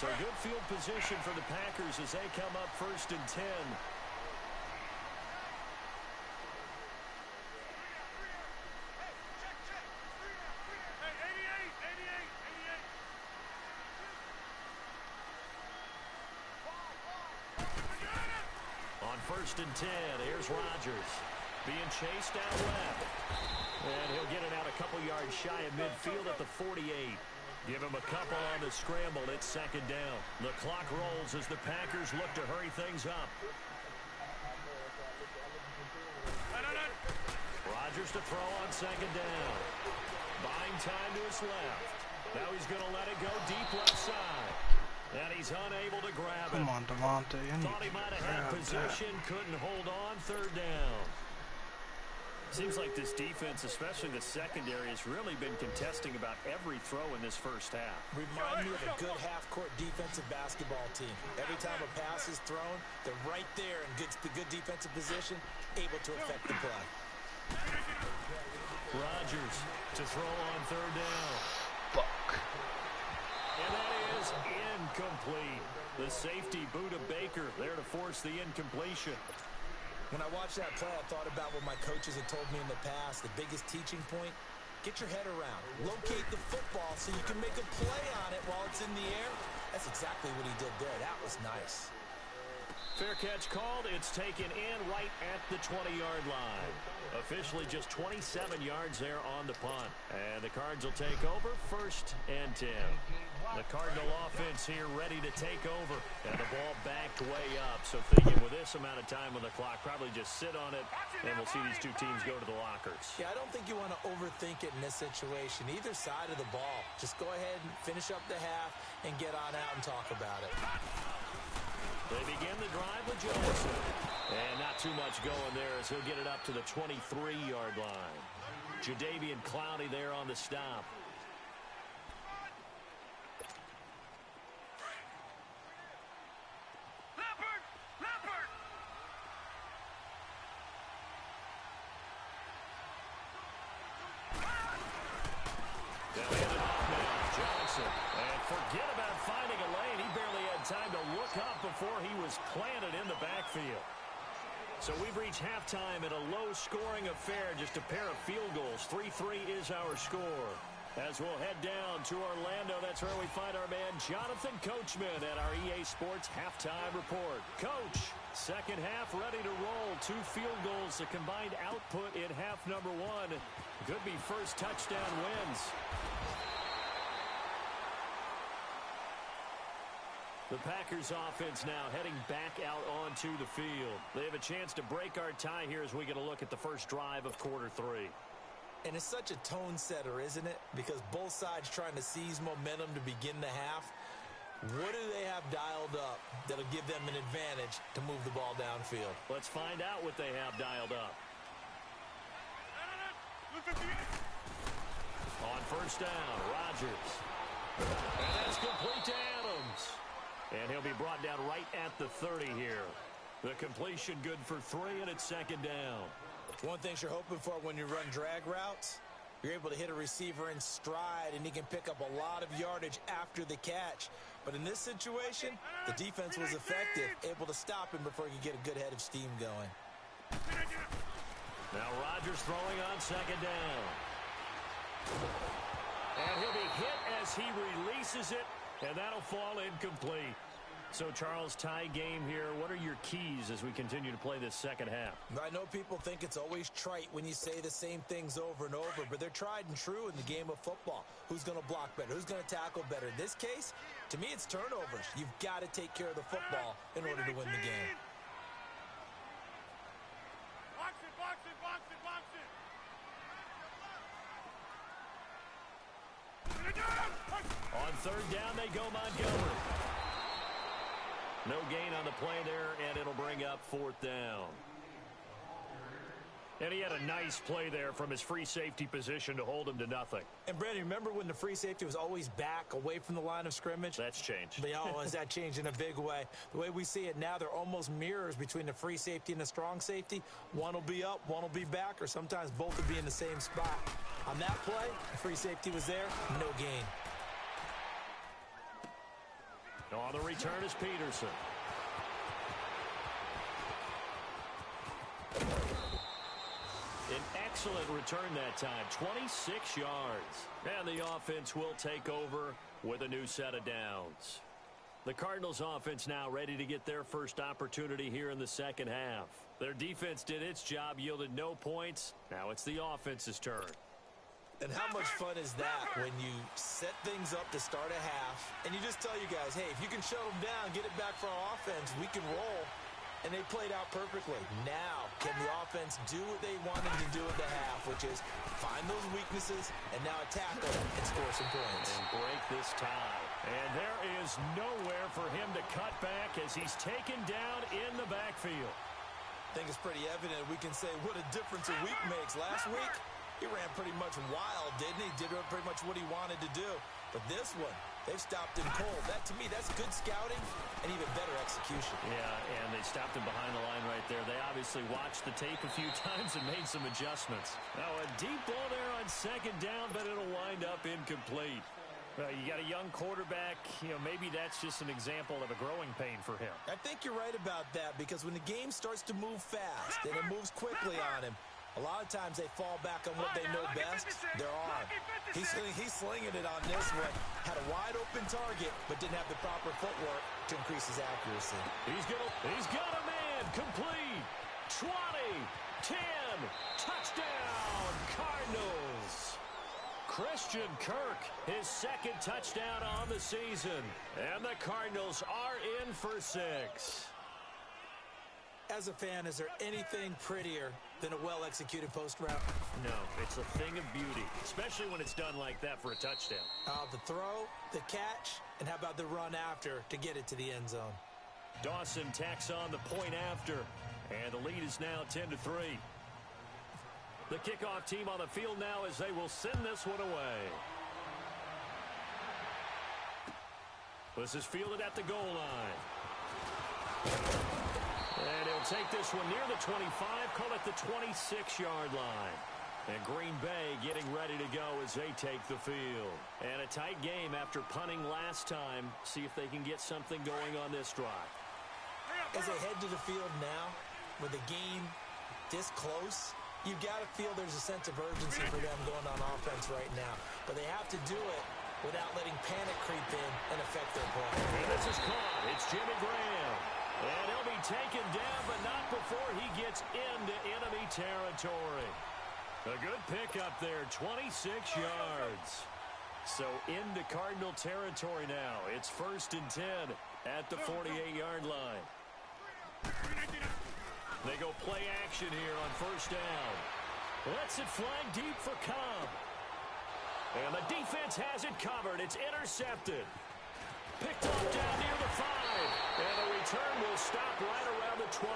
So good field position for the Packers as they come up 1st and 10. On 1st and 10, here's Rodgers. Being chased out left. And he'll get it out a couple yards shy of midfield at the 48. Give him a couple on the scramble. It's 2nd down. The clock rolls as the Packers look to hurry things up. Rodgers to throw on 2nd down. Buying time to his left. Now he's going to let it go deep left side. And he's unable to grab it. Come on, Devontae. Thought he might have had position. Couldn't hold on. 3rd down. Seems like this defense, especially the secondary, has really been contesting about every throw in this first half. Remind me of a good half-court defensive basketball team. Every time a pass is thrown, they're right there in the good defensive position, able to affect the play. Rodgers to throw on 3rd down. Fuck. And that is incomplete. The safety, Buda Baker, there to force the incompletion. When I watched that play, I thought about what my coaches had told me in the past. The biggest teaching point, get your head around. Locate the football so you can make a play on it while it's in the air. That's exactly what he did there. That was nice. Fair catch called. It's taken in right at the 20-yard line. Officially just 27 yards there on the punt. And the Cards will take over 1st and 10. The Cardinal offense here ready to take over. And the ball backed way up. So thinking with this amount of time on the clock, probably just sit on it, and we'll see these two teams go to the lockers. Yeah, I don't think you want to overthink it in this situation. Either side of the ball. Just go ahead and finish up the half and get on out and talk about it. They begin the drive with Johnson. And not too much going there as he'll get it up to the 23-yard line. Jadeveon Clowney there on the stop. Forget about finding a lane. He barely had time to look up before he was planted in the backfield. So we've reached halftime in a low-scoring affair, just a pair of field goals. 3-3 is our score. As we'll head down to Orlando, that's where we find our man Jonathan Coachman at our EA Sports Halftime Report. Coach, second half ready to roll. 2 field goals, the combined output in half number 1. Could be first touchdown wins. The Packers offense now heading back out onto the field. They have a chance to break our tie here as we get a look at the first drive of quarter 3. And it's such a tone setter, isn't it? Because both sides trying to seize momentum to begin the half. What do they have dialed up that'll give them an advantage to move the ball downfield? Let's find out what they have dialed up. On first down, Rodgers. And that's complete to Adams. And he'll be brought down right at the 30 here. The completion good for 3, and it's 2nd down. One thing you're hoping for when you run drag routes, you're able to hit a receiver in stride, and he can pick up a lot of yardage after the catch. But in this situation, the defense was effective, able to stop him before he could get a good head of steam going. Now Rodgers throwing on 2nd down. And he'll be hit as he releases it, and that'll fall incomplete. So, Charles, tie game here. What are your keys as we continue to play this second half? I know people think it's always trite when you say the same things over and over, but they're tried and true in the game of football. Who's going to block better? Who's going to tackle better? In this case, to me, it's turnovers. You've got to take care of the football in order to win the game. Box it, box it, box it, box it. On 3rd down, they go Montgomery. No gain on the play there, and it'll bring up 4th down. And he had a nice play there from his free safety position to hold him to nothing. And, Brandon, remember when the free safety was always back away from the line of scrimmage? That's changed. Has that changed in a big way? The way we see it now, they're almost mirrors between the free safety and the strong safety. One will be up, one will be back, or sometimes both will be in the same spot. On that play, the free safety was there, no gain. On the return is Peterson. An excellent return that time, 26 yards. And the offense will take over with a new set of downs. The Cardinals offense now ready to get their first opportunity here in the second half. Their defense did its job, yielded no points. Now it's the offense's turn. And how much fun is that when you set things up to start a half and you just tell you guys, hey, if you can shut them down, get it back for our offense, we can roll. And they played out perfectly. Now, can the offense do what they wanted to do at the half, which is find those weaknesses and now attack them and score some points. And break this tie. And there is nowhere for him to cut back as he's taken down in the backfield. I think it's pretty evident we can say what a difference a week makes. Last week, he ran pretty much wild, didn't he? Did pretty much what he wanted to do. But this one, they've stopped him cold. That, to me, that's good scouting and even better execution. Yeah, and they stopped him behind the line right there. They obviously watched the tape a few times and made some adjustments. Now, a deep ball there on second down, but it'll wind up incomplete. You got a young quarterback. Maybe that's just an example of a growing pain for him. I think you're right about that because when the game starts to move fast and it moves quickly on him, a lot of times they fall back on what they know best, their arm. He's slinging it on this one. Had a wide-open target, but didn't have the proper footwork to increase his accuracy. He's got a man. Complete. 20. 10. Touchdown, Cardinals. Christian Kirk, his second touchdown on the season. And the Cardinals are in for 6. As a fan, is there anything prettier than a well-executed post route? No, it's a thing of beauty, especially when it's done like that for a touchdown. The throw, the catch, and how about the run after to get it to the end zone? Dawson tacks on the point after, and the lead is now 10-3. The kickoff team on the field now as they will send this one away. This is fielded at the goal line. And he'll take this one near the 25, call it the 26-yard line. And Green Bay getting ready to go as they take the field. And a tight game after punting last time. See if they can get something going on this drive. As they head to the field now, with the game this close, you've got to feel there's a sense of urgency for them going on offense right now. But they have to do it without letting panic creep in and affect their play. And this is caught. It's Jimmy Graham. And he'll be taken down, but not before he gets into enemy territory. A good pickup there, 26 yards. So into Cardinal territory now. It's 1st and 10 at the 48-yard line. They go play action here on 1st down. Lets it fly deep for Cobb. And the defense has it covered. It's intercepted. Picked off down near the 5. And the return will stop right around the 25.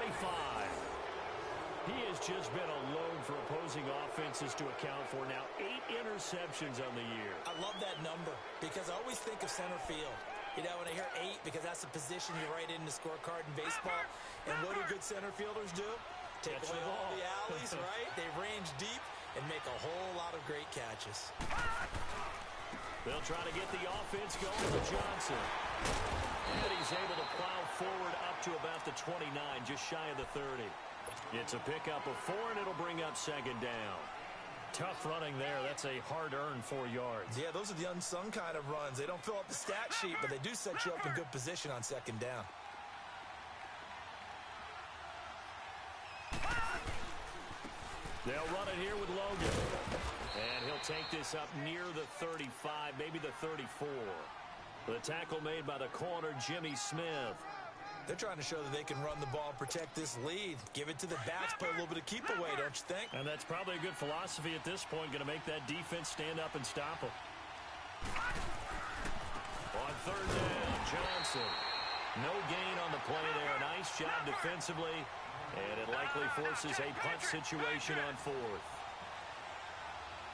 He has just been a load for opposing offenses to account for. Now 8 interceptions on the year. I love that number because I always think of center field. When I hear 8, because that's the position you write in the scorecard in baseball. And what do good center fielders do? Take away all the alleys, right? They range deep and make a whole lot of great catches. They'll try to get the offense going with Johnson. And he's able to plow forward up to about the 29, just shy of the 30. It's a pickup of 4, and it'll bring up 2nd down. Tough running there. That's a hard-earned 4 yards. Yeah, those are the unsung kind of runs. They don't fill up the stat sheet, but they do set you up in good position on 2nd down. They'll run it here with Logan. And he'll take this up near the 35, maybe the 34. The tackle made by the corner, Jimmy Smith. They're trying to show that they can run the ball, protect this lead. Give it to the backs, play a little bit of keep away, don't you think? And that's probably a good philosophy at this point, going to make that defense stand up and stop them. On 3rd down, Johnson. No gain on the play there. Nice job defensively. And it likely forces a punt situation on 4th.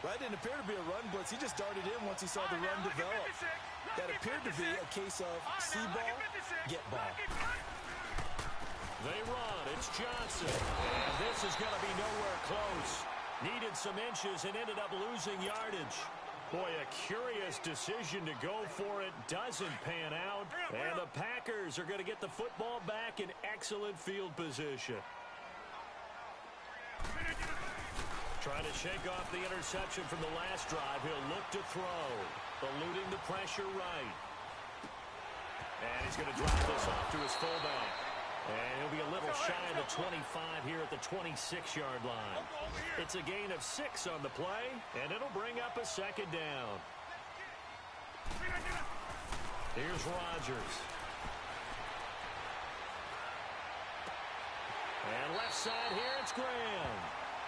Well, that didn't appear to be a run blitz. He just darted in once he saw the run develop. That appeared to be a case of see ball, get ball. They run. It's Johnson. And this is going to be nowhere close. Needed some inches and ended up losing yardage. Boy, a curious decision to go for it. Doesn't pan out. And the Packers are going to get the football back in excellent field position. Trying to shake off the interception from the last drive. He'll look to throw. Eluding the pressure right. And he's going to drop this off to his fullback. And he'll be a little shy of the 25 here at the 26-yard line. It's a gain of 6 on the play, and it'll bring up a second down. Here's Rodgers. And left side here, it's Graham.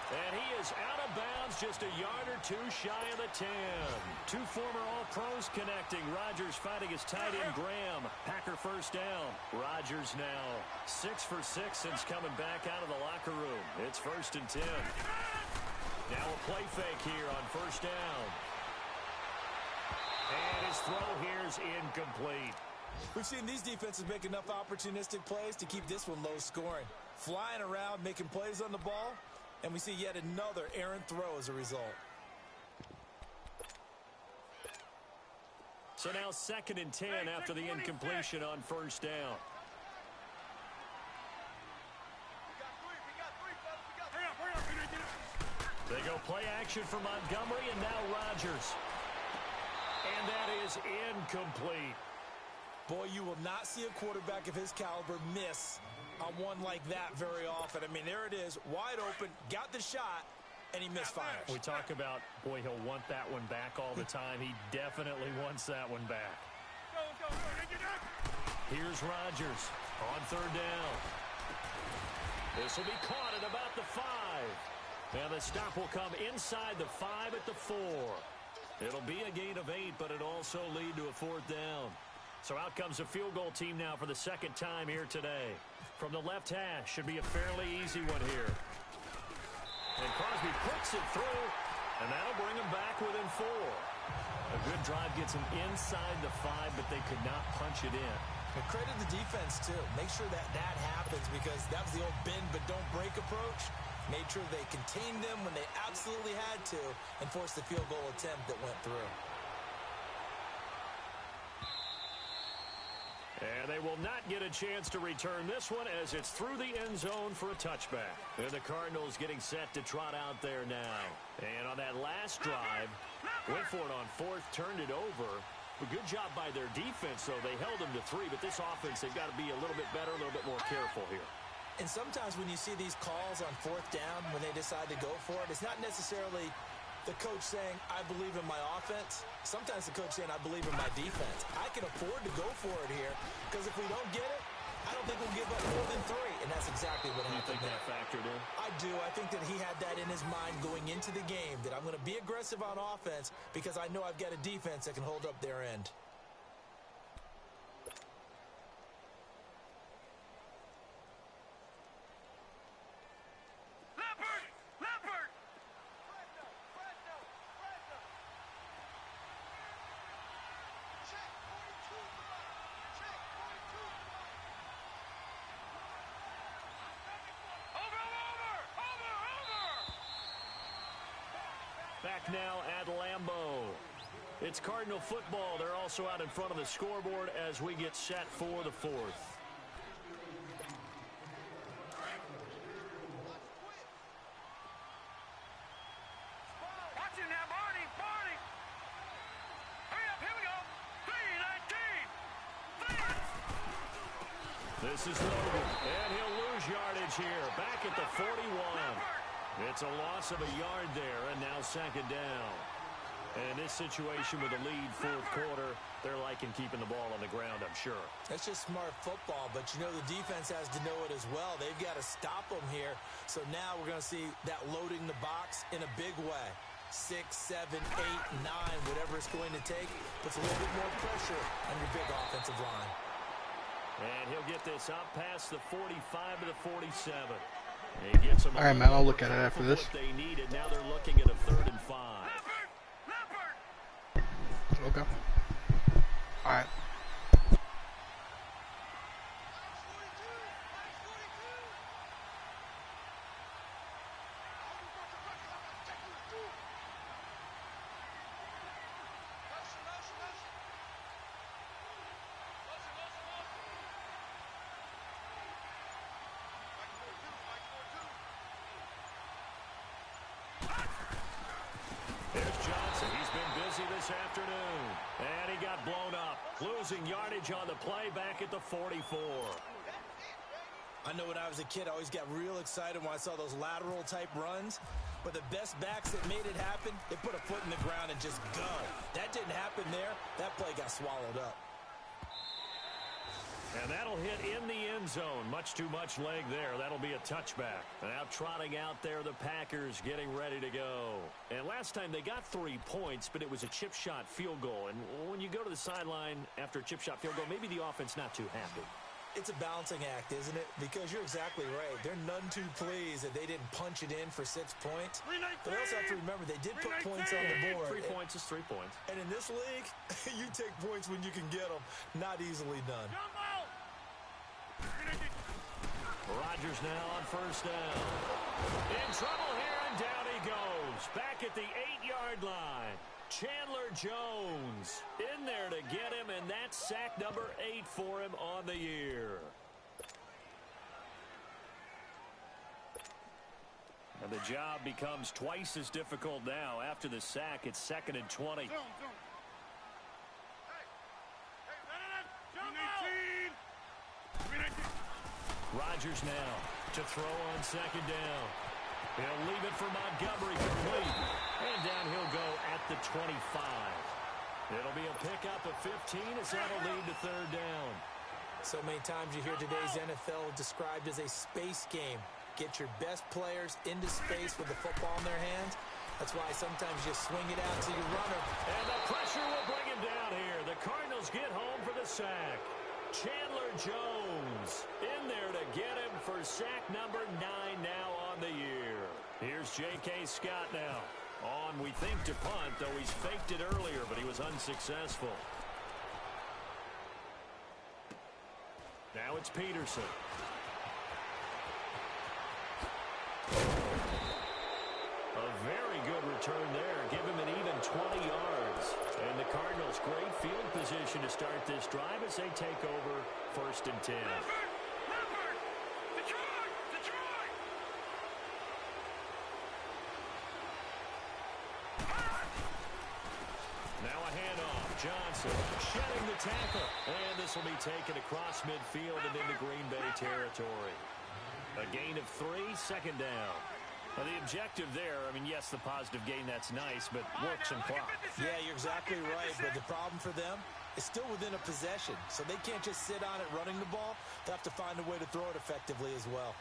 And he is out of bounds, just a yard or 2 shy of the 10. 2 former All-Pros connecting. Rodgers fighting his tight end, Graham. Packer first down. Rodgers now 6 for 6 since coming back out of the locker room. It's 1st and 10. Now a play fake here on first down. And his throw here is incomplete. We've seen these defenses make enough opportunistic plays to keep this one low scoring. Flying around, making plays on the ball. And we see yet another errant throw as a result. So now 2nd and 10 after the incompletion on first down. They go play action for Montgomery, and now Rodgers. And that is incomplete. Boy, you will not see a quarterback of his caliber miss on one like that very often. I mean, there it is, wide open, got the shot, and he misfires. We talk about, boy, he'll want that one back all the time. He definitely wants that one back. Here's Rodgers on 3rd down. This will be caught at about the 5. And the stop will come inside the 5 at the 4. It'll be a gain of 8, but it'll also lead to a 4th down. So out comes a field goal team now for the 2nd time here today. From the left hash, should be a fairly easy one here. And Crosby puts it through, and that'll bring him back within 4. A good drive gets him inside the 5, but they could not punch it in. And credit the defense, too. Make sure that happens, because that was the old bend but don't break approach. Made sure they contained them when they absolutely had to and forced the field goal attempt that went through. And they will not get a chance to return this one as it's through the end zone for a touchback. And the Cardinals getting set to trot out there now. And on that last drive, went for it on 4th, turned it over. A good job by their defense, though. They held them to 3, but this offense, they've got to be a little bit better, a little bit more careful here. And sometimes when you see these calls on 4th down, when they decide to go for it, it's not necessarily the coach saying, I believe in my offense. Sometimes the coach saying, I believe in my defense. I can afford to go for it here, because if we don't get it, I don't think we'll give up more than 3. And that's exactly what happened. You think that factored in? I do. I think that he had that in his mind going into the game, that I'm going to be aggressive on offense because I know I've got a defense that can hold up their end. Back now at Lambeau. It's Cardinal football. They're also out in front of the scoreboard as we get set for the 4th. Watch it now, Barney! Barney! Hurry up, here we go! 3:19! This is Logan, and he'll lose yardage here. Back at the 41. It's a loss of a yard there, and now 2nd down. And in this situation with a lead 4th quarter, they're liking keeping the ball on the ground, I'm sure. That's just smart football, but you know the defense has to know it as well. They've got to stop them here. So now we're going to see that loading the box in a big way. 6, 7, 8, 9, whatever it's going to take, puts a little bit more pressure on your big offensive line. And he'll get this up past the 45 to the 47. He gets them all right, man, I'll look at it after this. They needed. Now they're looking at a 3rd and 5. Okay. All right. this afternoon. And he got blown up. Losing yardage on the play back at the 44. I know when I was a kid, I always got real excited when I saw those lateral-type runs. But the best backs that made it happen, they put a foot in the ground and just go. That didn't happen there. That play got swallowed up. And that'll hit in the end zone. Much too much leg there. That'll be a touchback. Now trotting out there, the Packers getting ready to go. And last time they got 3 points, but it was a chip shot field goal. And when you go to the sideline after a chip shot field goal, maybe the offense not too happy. It's a balancing act, isn't it? Because you're exactly right. They're none too pleased that they didn't punch it in for 6 points. But also have to remember, they did put points on the board. 3 points is 3 points. And in this league, you take points when you can get them. Not easily done. Rodgers now on first down. In trouble here, and down he goes. Back at the 8-yard line. Chandler Jones in there to get him, and that's sack number 8 for him on the year. And the job becomes twice as difficult now. After the sack, it's 2nd and 20. Rodgers now to throw on 2nd down. He'll leave it for Montgomery complete. And down he'll go at the 25. It'll be a pickup of 15 as that'll lead to 3rd down. So many times you hear today's NFL described as a space game. Get your best players into space with the football in their hands. That's why sometimes you swing it out to your runner. And the pressure will bring him down here. The Cardinals get home for the sack. Chandler Jones in there to get him for sack number 9 now on the year. Here's J.K. Scott now. On, we think, to punt, though he's faked it earlier, but he was unsuccessful. Now it's Peterson. A very good return there. Give him an even 20 yards. And the Cardinals, great field position to start this drive as they take over 1st and 10. Now a handoff. Johnson shedding the tackle. And this will be taken across midfield and into Green Bay territory. A gain of 3, 2nd down. Well, the objective there, I mean, yes, the positive gain, that's nice, but works and clock. Yeah, you're exactly right, but the problem for them is still within a possession, so they can't just sit on it running the ball. They have to find a way to throw it effectively as well.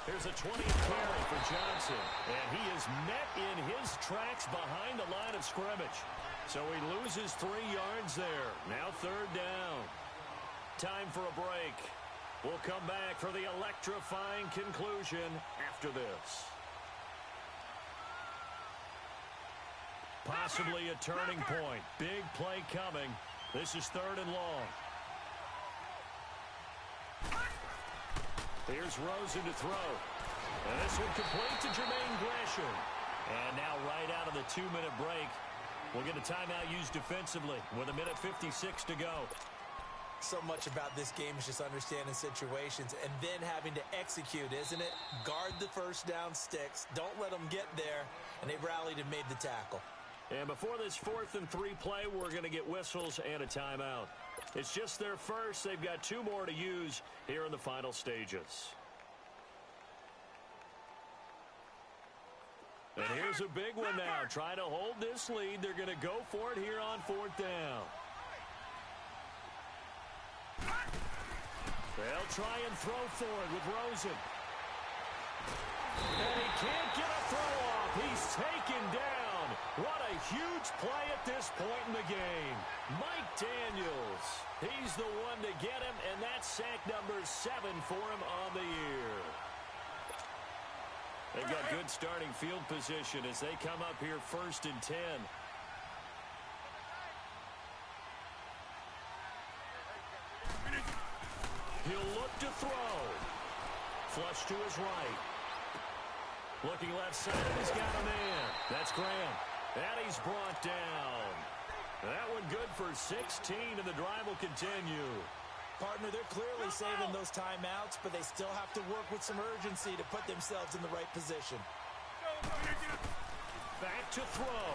Here's a 20th carry for Johnson, and he is met in his tracks behind the line of scrimmage. So he loses 3 yards there. Now 3rd down. Time for a break. We'll come back for the electrifying conclusion after this. Possibly a turning point. Big play coming. This is 3rd and long. Here's Rosen to throw. And this one complete to Jermaine Gresham. And now right out of the 2-minute break, we'll get a timeout used defensively with 1:56 to go. So much about this game is just understanding situations and then having to execute, isn't it? Guard the first down sticks. Don't let them get there. And they rallied and made the tackle. And before this 4th and 3 play, we're going to get whistles and a timeout. It's just their first. They've got 2 more to use here in the final stages. And here's a big one now. Trying to hold this lead. They're going to go for it here on 4th down. They'll try and throw for it with Rosen. And he can't get a throw off. He's taken down. What a huge play at this point in the game. Mike Daniels. He's the one to get him, and that's sack number 7 for him on the year. They've got good starting field position as they come up here 1st and 10. He'll look to throw. Flush to his right. Looking left side, he's got a man. That's Graham. And he's brought down. That one good for 16, and the drive will continue. Partner, they're clearly saving those timeouts, but they still have to work with some urgency to put themselves in the right position. Back to throw.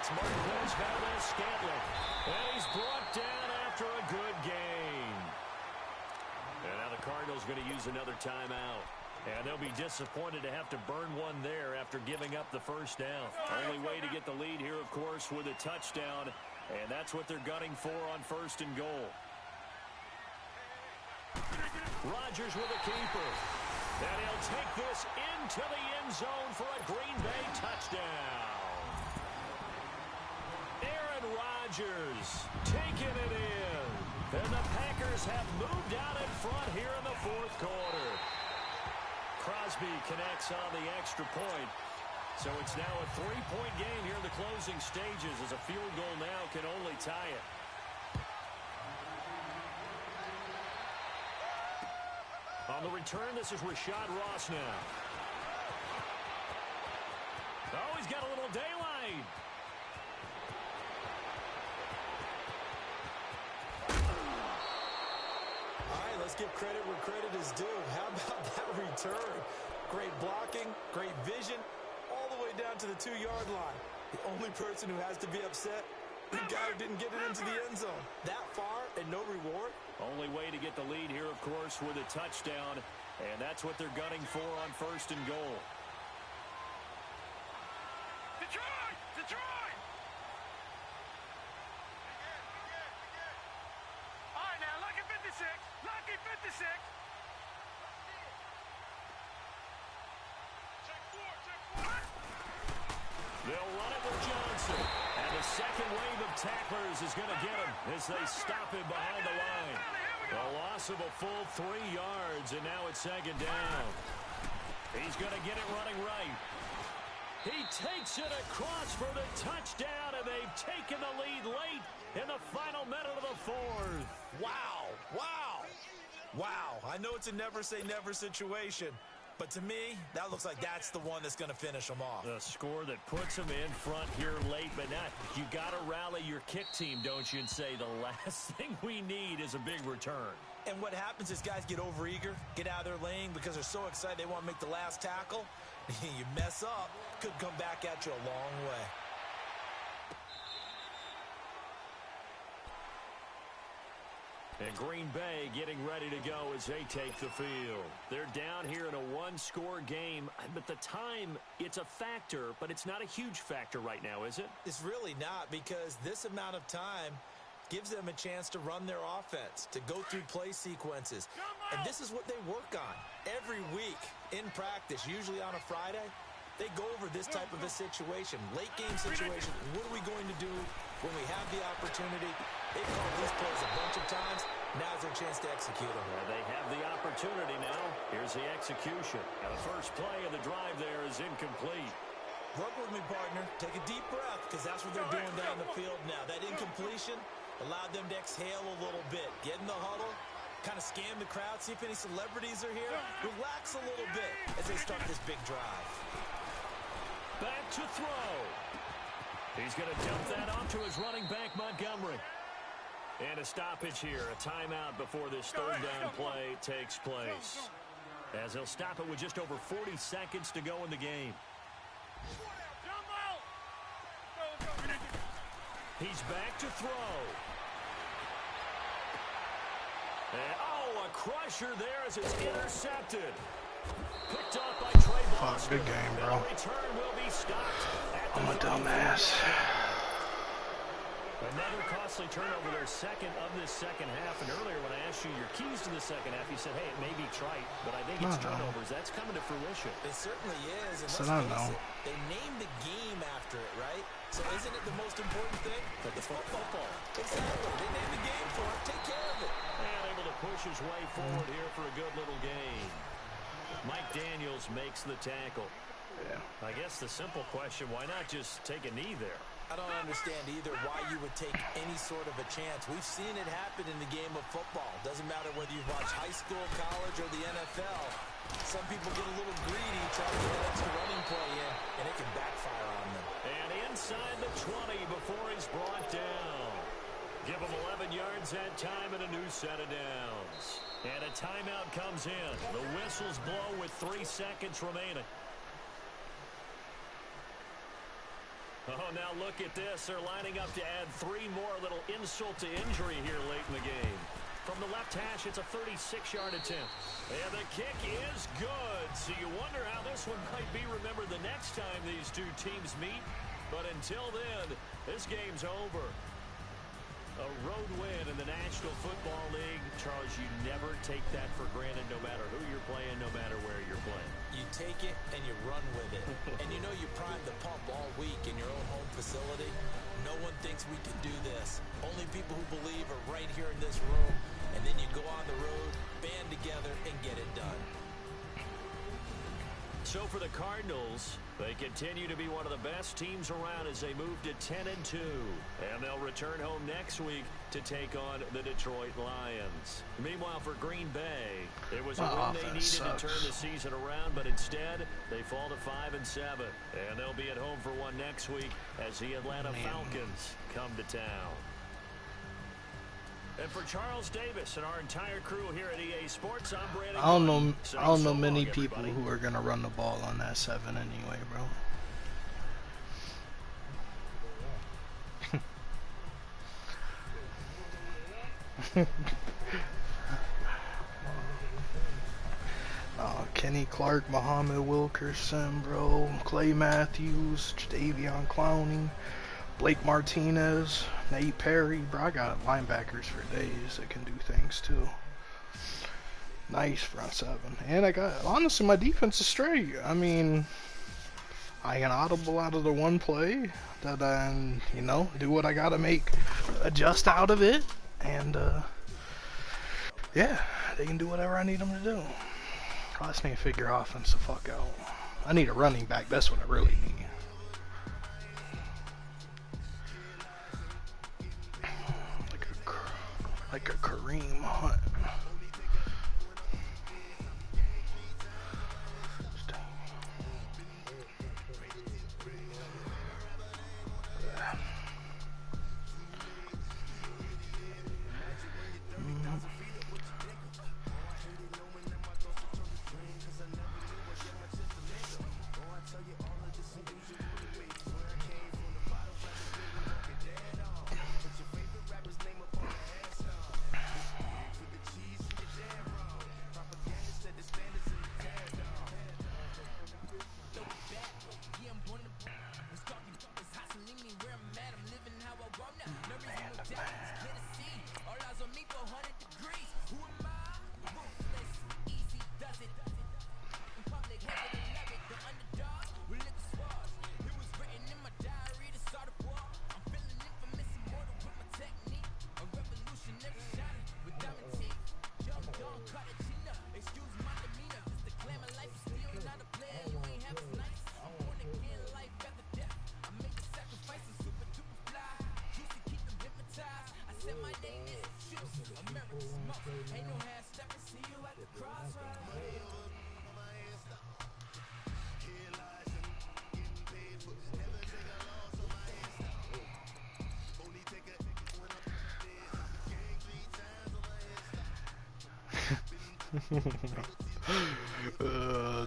It's Marquez Valdez-Scantling. And he's brought down after a good gain. And now the Cardinals going to use another timeout. And they'll be disappointed to have to burn one there after giving up the first down. Only way to get the lead here, of course, with a touchdown. And that's what they're gunning for on 1st and goal. Rodgers with a keeper. And he'll take this into the end zone for a Green Bay touchdown. Aaron Rodgers taking it in. And the Packers have moved out in front here in the 4th quarter. Crosby connects on the extra point. So it's now a 3-point game here in the closing stages as a field goal now can only tie it. On the return, this is Rashad Ross now. Oh, he's got a little daylight. Let's give credit where credit is due. How about that return? Great blocking, great vision, all the way down to the 2-yard line. The only person who has to be upset, the guy who didn't get it into the end zone. That far and no reward? Only way to get the lead here, of course, with a touchdown. And that's what they're gunning for on 1st and goal. Detroit! Detroit! All right, now, lucky 56. Lucky 56. They'll run it with Johnson. And the second wave of tacklers is going to get him as they stop him behind the line. A loss of a full 3 yards, and now it's 2nd down. He's going to get it running right. He takes it across for the touchdown, and they've taken the lead late in the final minute of the 4th. Wow. Wow. Wow. I know it's a never-say-never situation, but to me, that looks like that's the one that's going to finish them off. The score that puts them in front here late, but not. You got to rally your kick team, don't you, and say the last thing we need is a big return. And what happens is guys get overeager, get out of their lane because they're so excited they want to make the last tackle. You mess up, could come back at you a long way. And Green Bay getting ready to go as they take the field. They're down here in a 1-score game, but the time, it's a factor, but it's not a huge factor right now, is it? It's really not, because this amount of time gives them a chance to run their offense, to go through play sequences. And this is what they work on every week in practice, usually on a Friday. They go over this type of a situation, late game situation. What are we going to do when we have the opportunity? They've called these plays a bunch of times. Now's their chance to execute them. Well, they have the opportunity now. Here's the execution. And the first play of the drive there is incomplete. Work with me, partner. Take a deep breath, because that's what they're doing down the field now. That incompletion allowed them to exhale a little bit. Get in the huddle, kind of scan the crowd, see if any celebrities are here. Relax a little bit as they start this big drive. Back to throw. He's going to dump that off to his running back, Montgomery. And a stoppage here, a timeout before this 3rd down play takes place. As they'll stop it with just over 40 seconds to go in the game. He's back to throw. And, oh, a crusher there as it's intercepted. Picked off by Trey Boston. Fuck, good game, bro. Return will be stopped. I'm a dumbass. Another costly turnover there, second of this second half. And earlier when I asked you your keys to the second half, you said, hey, it may be trite, but I think it's turnovers. That's coming to fruition. It certainly is. And So I don't know. They named the game after it, right? So isn't it the most important thing? It's football. Exactly. They named the game for it. Take care of it. And able to push his way forward here for a good little gain. Mike Daniels makes the tackle. Yeah. I guess the simple question, why not just take a knee there? I don't understand either why you would take any sort of a chance. We've seen it happen in the game of football. Doesn't matter whether you've watched high school, college, or the NFL. Some people get a little greedy, try to get that extra running play in, and it can backfire on them. And inside the 20 before he's brought down. Give him 11 yards that time and a new set of downs. And a timeout comes in. The whistles blow with 3 seconds remaining. Oh, now look at this. They're lining up to add 3 more, little insult to injury here late in the game. From the left hash, it's a 36-yard attempt. And the kick is good. So you wonder how this one might be remembered the next time these two teams meet. But until then, this game's over. A road win in the National Football League. Charles, you never take that for granted no matter who you're playing, no matter where you're playing. You take it and you run with it. And you know you primed the pump all week in your own home facility. No one thinks we can do this. Only people who believe are right here in this room. And then you go on the road, band together, and get it done. So for the Cardinals, they continue to be one of the best teams around as they move to 10-2. And they'll return home next week to take on the Detroit Lions. Meanwhile, for Green Bay, it was a win they needed to turn the season around, but instead they fall to 5-7. And they'll be at home for one next week as the Atlanta Falcons come to town. And for Charles Davis and our entire crew here at EA Sports, I'm Brandon. I don't know many people who are gonna run the ball on that 7 anyway, bro. Kenny Clark, Muhammad Wilkerson, bro, Clay Matthews, Davion Clowney, Blake Martinez, Nate Perry, bro. I got linebackers for days that can do things too. Nice front 7. And I got, honestly, my defense is straight. I mean, I can audible out of the one play that I, you know, do what I gotta make, adjust out of it. And, yeah, they can do whatever I need them to do. I just need to figure offense the fuck out. I need a running back. That's what I really need. Like a Kareem Hunt.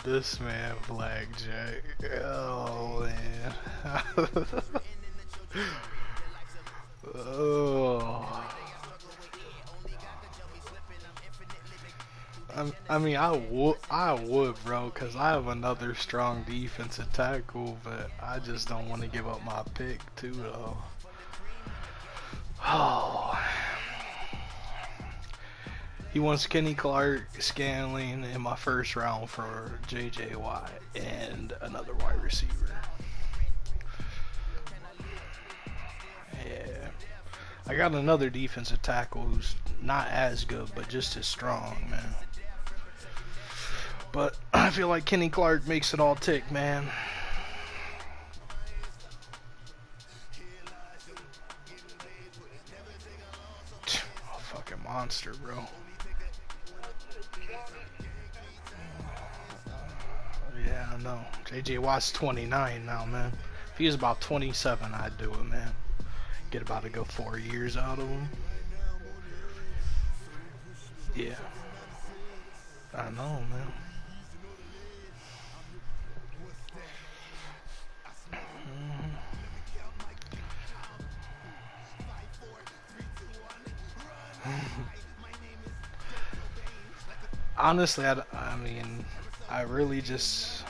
This man, Blackjack. Oh, man. Oh. I mean, I would, bro, because I have another strong defensive tackle, but I just don't want to give up my pick, too, though. Oh. He wants Kenny Clark, Scanling in my first round for J.J. Watt and another wide receiver. Yeah. I got another defensive tackle who's not as good, but just as strong, man. But I feel like Kenny Clark makes it all tick, man. Oh, fucking monster, bro. Yeah, I know. J.J. Watt's 29 now, man. If he was about 27, I'd do it, man. Get about to go 4 years out of him. Yeah. I know, man. Honestly, I mean, I really just.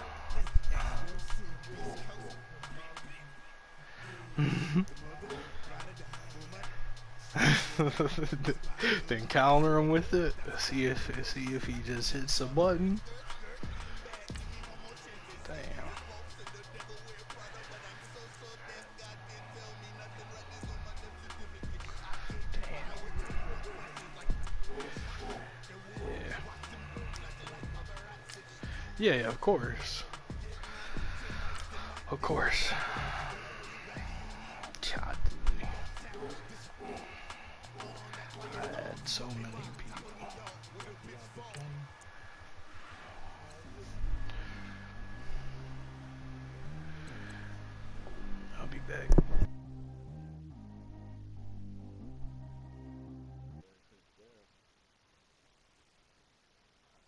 Then counter him with it. See if he just hits a button. Damn. Yeah, of course. Of course. God, I had so many people. I'll be back.